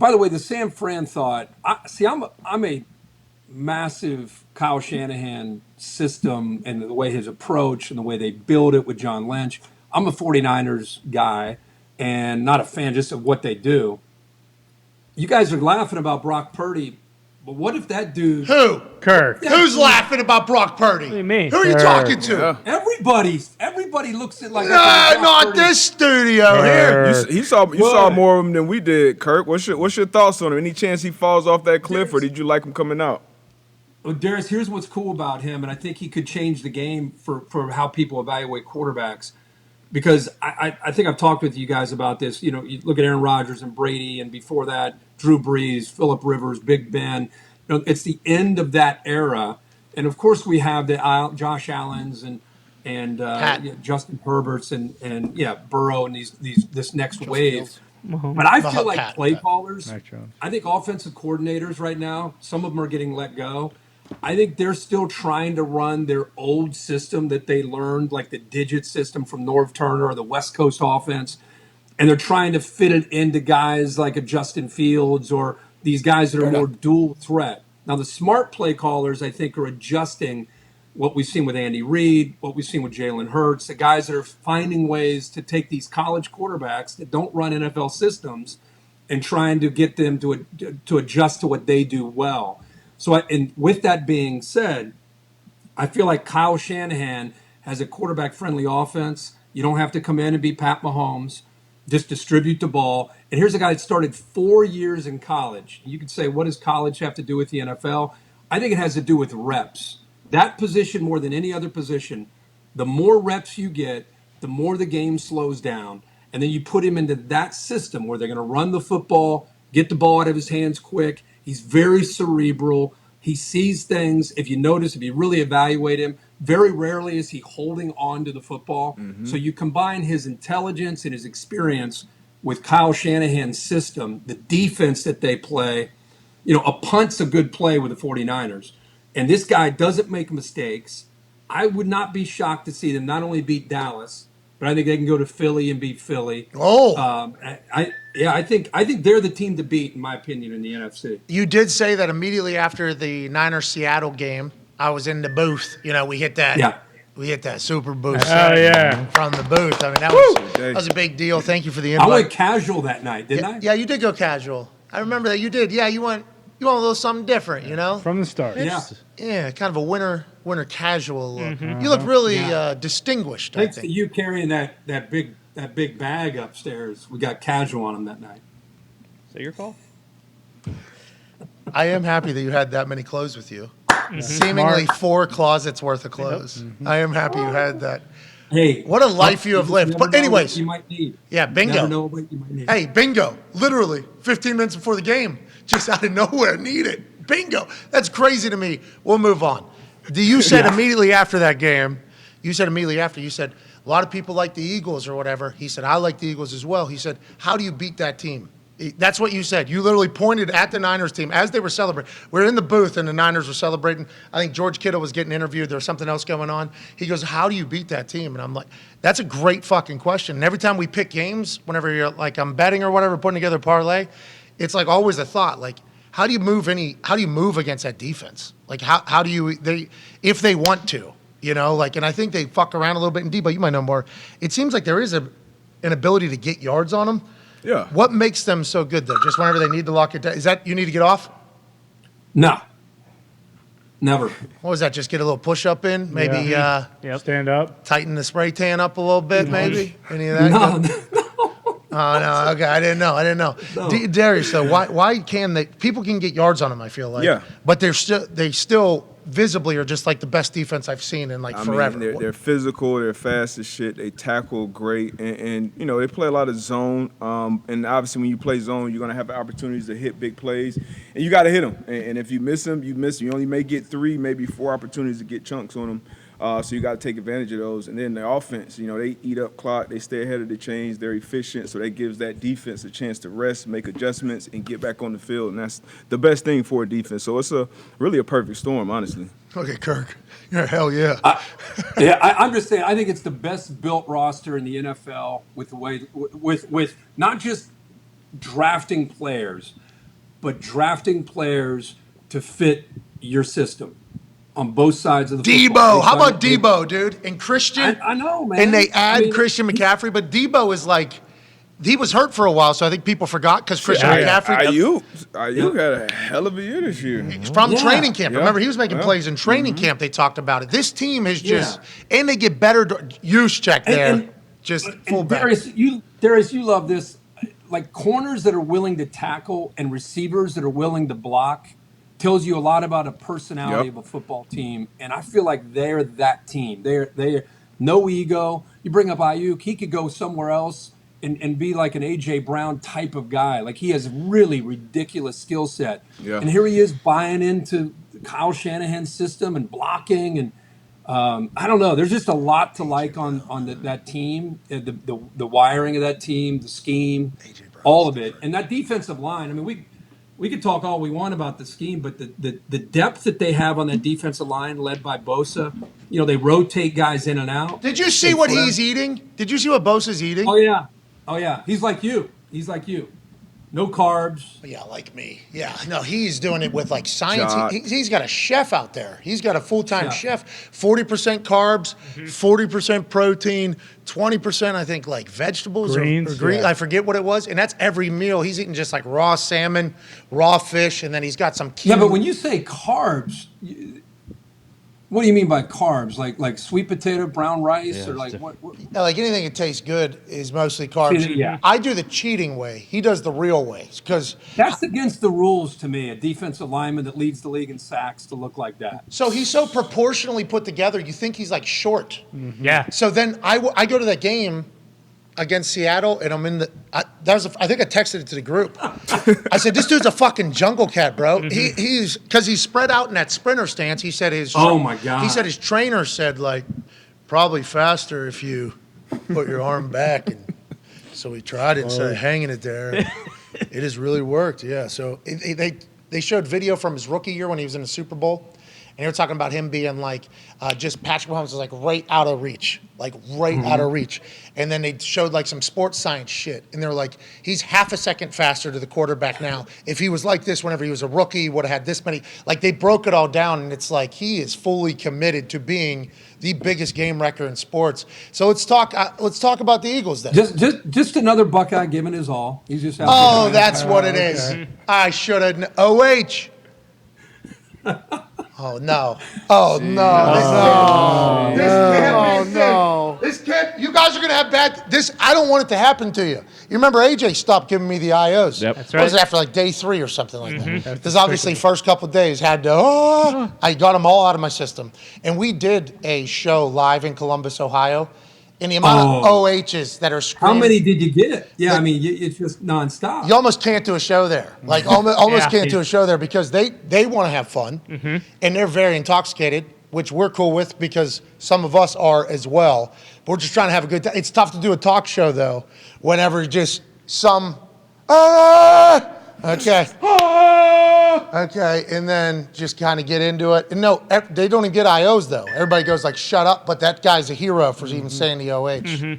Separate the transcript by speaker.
Speaker 1: By the way, the San Fran thought. I'm a massive Kyle Shanahan system and the way his approach and the way they build it with John Lynch. I'm a 49ers guy and not a fan just of what they do. You guys are laughing about Brock Purdy, but what if that dude?
Speaker 2: Who?
Speaker 3: Kirk.
Speaker 2: Who's laughing about Brock Purdy?
Speaker 3: What do you mean?
Speaker 2: Who are you talking to?
Speaker 4: Yeah.
Speaker 1: Everybody looks at like
Speaker 2: Not
Speaker 1: Purdy.
Speaker 2: this studio here.
Speaker 4: You saw more of him than we did, Kirk. What's your thoughts on him? Any chance he falls off that cliff, or did you like him coming out?
Speaker 1: Well, Darius, here's what's cool about him, and I think he could change the game for how people evaluate quarterbacks. Because I think I've talked with you guys about this. You know, you look at Aaron Rodgers and Brady, and before that, Drew Brees, Phillip Rivers, Big Ben. You know, it's the end of that era, and of course we have the Josh Allen's and Justin Herbert's and Burrow and this next wave. But I feel like play callers. I think offensive coordinators right now, some of them are getting let go. I think they're still trying to run their old system that they learned, like the digit system from Norv Turner or the West Coast offense. And they're trying to fit it into guys like a Justin Fields or these guys that are more dual threat. Now, the smart play callers, I think, are adjusting what we've seen with Andy Reid, what we've seen with Jalen Hurts, the guys that are finding ways to take these college quarterbacks that don't run NFL systems and trying to get them to adjust to what they do well. So, and with that being said, I feel like Kyle Shanahan has a quarterback-friendly offense. You don't have to come in and be Pat Mahomes. Just distribute the ball. And here's a guy that started 4 years in college. You could say, what does college have to do with the NFL? I think it has to do with reps. That position, more than any other position, the more reps you get, the more the game slows down. And then you put him into that system where they're going to run the football, get the ball out of his hands quick. He's very cerebral. He sees things. If you notice, if you really evaluate him, very rarely is he holding on to the football. Mm-hmm. So you combine his intelligence and his experience with Kyle Shanahan's system, the defense that they play. You know, a punt's a good play with the 49ers. And this guy doesn't make mistakes. I would not be shocked to see them not only beat Dallas, but I think they can go to Philly and beat Philly. I think they're the team to beat, in my opinion, in the NFC.
Speaker 2: You did say that immediately after the Niners-Seattle game, I was in the booth. You know, we hit that. Yeah. We hit that super boost from the booth. I mean, that was a big deal. Thank you for the invite.
Speaker 1: I went casual that night, didn't I?
Speaker 2: Yeah, you did go casual. I remember that you did. Yeah, you went a little something different, you know?
Speaker 3: From the start.
Speaker 2: Yeah, kind of a winter casual look. Mm-hmm. You look really distinguished,
Speaker 1: Thanks
Speaker 2: I think.
Speaker 1: to you carrying that big bag upstairs. We got casual on him that night.
Speaker 3: Is that your call?
Speaker 2: I am happy that you had that many clothes with you. Mm-hmm. Seemingly 4 closets worth of clothes. Yep. Mm-hmm. I am happy you had that.
Speaker 1: Hey,
Speaker 2: what a life you have lived. But anyways,
Speaker 1: you might need.
Speaker 2: Yeah, bingo.
Speaker 1: Never know what you might need.
Speaker 2: Hey, bingo. Literally 15 minutes before the game, just out of nowhere, need it. Bingo. That's crazy to me. We'll move on. You said immediately after that game, you said a lot of people like the Eagles or whatever. He said, I like the Eagles as well. He said, how do you beat that team? That's what you said. You literally pointed at the Niners team as they were celebrating. We're in the booth, and the Niners were celebrating. I think George Kittle was getting interviewed. There was something else going on. He goes, how do you beat that team? And I'm like, that's a great fucking question. And every time we pick games, whenever you're like, I'm betting or whatever, putting together a parlay, it's like always a thought, like, how do you move against that defense? Like, how do you, if they want to, you know, like, and I think they fuck around a little bit in D, but you might know more. It seems like there is an ability to get yards on them.
Speaker 4: Yeah.
Speaker 2: What makes them so good, though? Just whenever they need to lock it down? Is that you need to get off?
Speaker 1: No. Never.
Speaker 2: What was that? Just get a little push-up in? Maybe
Speaker 3: stand up.
Speaker 2: Tighten the spray tan up a little bit, maybe? Any of that? No. Oh, no. Okay, I didn't know. No. Darius, though, why can they – people can get yards on them, I feel like.
Speaker 4: Yeah.
Speaker 2: But they still visibly are just like the best defense I've seen in forever.
Speaker 4: Mean, they're physical. They're fast as shit. They tackle great. And you know, they play a lot of zone. And obviously when you play zone, you're going to have opportunities to hit big plays. And you got to hit them. And if you miss them, you miss them. You only may get 3, maybe 4 opportunities to get chunks on them. So you got to take advantage of those. And then the offense, you know, they eat up clock. They stay ahead of the chains. They're efficient. So that gives that defense a chance to rest, make adjustments, and get back on the field. And that's the best thing for a defense. So it's really a perfect storm, honestly.
Speaker 2: Okay, Kirk. Yeah, hell yeah.
Speaker 1: I'm just saying, I think it's the best built roster in the NFL with the way, with not just drafting players, but drafting players to fit your system on both sides of the football.
Speaker 2: Debo. How about Debo, dude? And Christian.
Speaker 1: I know, man.
Speaker 2: And they add Christian McCaffrey, but Debo is like, he was hurt for a while, so I think people forgot because Christian McCaffrey.
Speaker 4: Ayuk had a hell of a year this year.
Speaker 2: From training camp. Remember, he was making plays in training camp. They talked about it. This team is just, and they get better use check there. Just full back.
Speaker 1: Darius, you love this. Like corners that are willing to tackle and receivers that are willing to block tells you a lot about a personality of a football team. And I feel like they're that team. They're no ego. You bring up Ayuk, he could go somewhere else and be like an A.J. Brown type of guy. Like he has really ridiculous skill set. Yeah. And here he is buying into Kyle Shanahan's system and blocking. And I don't know. There's just a lot to like on that team, the wiring of that team, the scheme, all of it. And that defensive line, I mean, we could talk all we want about the scheme, but the depth that they have on that defensive line led by Bosa, they rotate guys in and out.
Speaker 2: Did you see what he's eating? Did you see what Bosa's eating?
Speaker 1: Oh, yeah. He's like you. No carbs.
Speaker 2: Yeah, like me. Yeah, no, he's doing it with like science. He's got a chef out there. He's got a full-time chef. 40% carbs, 40% protein, 20% I think like vegetables
Speaker 3: Greens,
Speaker 2: or green. I forget what it was. And that's every meal. He's eating just like raw salmon, raw fish, and then he's got some quinoa.
Speaker 1: Yeah, but when you say carbs, what do you mean by carbs? Like sweet potato, brown rice, or like what?
Speaker 2: Yeah, like anything that tastes good is mostly carbs.
Speaker 1: Yeah.
Speaker 2: I do the cheating way. He does the real way because
Speaker 1: that's against the rules to me. A defensive lineman that leads the league in sacks to look like that.
Speaker 2: So he's so proportionally put together. You think he's like short.
Speaker 3: Mm-hmm. Yeah.
Speaker 2: So then I go to that game against Seattle, and I'm in the. I think I texted it to the group. I said, "This dude's a fucking jungle cat, bro."
Speaker 1: Mm-hmm.
Speaker 2: He's because he's spread out in that sprinter stance. He said his.
Speaker 1: Oh my god.
Speaker 2: He said his trainer said like, probably faster if you put your arm back, and so we tried it instead of hanging it there. It has really worked, yeah. So they showed video from his rookie year when he was in the Super Bowl. And they were talking about him being like, just Patrick Mahomes was like right out of reach, out of reach. And then they showed like some sports science shit. And they're like, he's half a second faster to the quarterback now. If he was like this whenever he was a rookie, he would have had this many. Like they broke it all down, and it's like he is fully committed to being the biggest game wrecker in sports. So let's talk about the Eagles then.
Speaker 1: Just another Buckeye giving his all. He's just out there.
Speaker 2: Oh, that's what it is. I should have. OH. Oh no! Oh no! This can't. You guys are gonna have bad. I don't want it to happen to you. You remember AJ stopped giving me the IOs.
Speaker 3: Yep, that's
Speaker 2: right. It was after like day 3 or something like that. Because obviously first couple of days had to. I got them all out of my system, and we did a show live in Columbus, Ohio. And the amount of OHs that are screaming.
Speaker 1: How many did you get? Yeah, I mean, it's just nonstop.
Speaker 2: You almost can't do a show there. Like, almost can't do a show there because they want to have fun. And they're very intoxicated, which we're cool with because some of us are as well. But we're just trying to have a good time. It's tough to do a talk show, though, whenever just some, okay. Okay, and then just kind of get into it. And no, they don't even get IOs, though. Everybody goes like, shut up, but that guy's a hero for even saying the OH.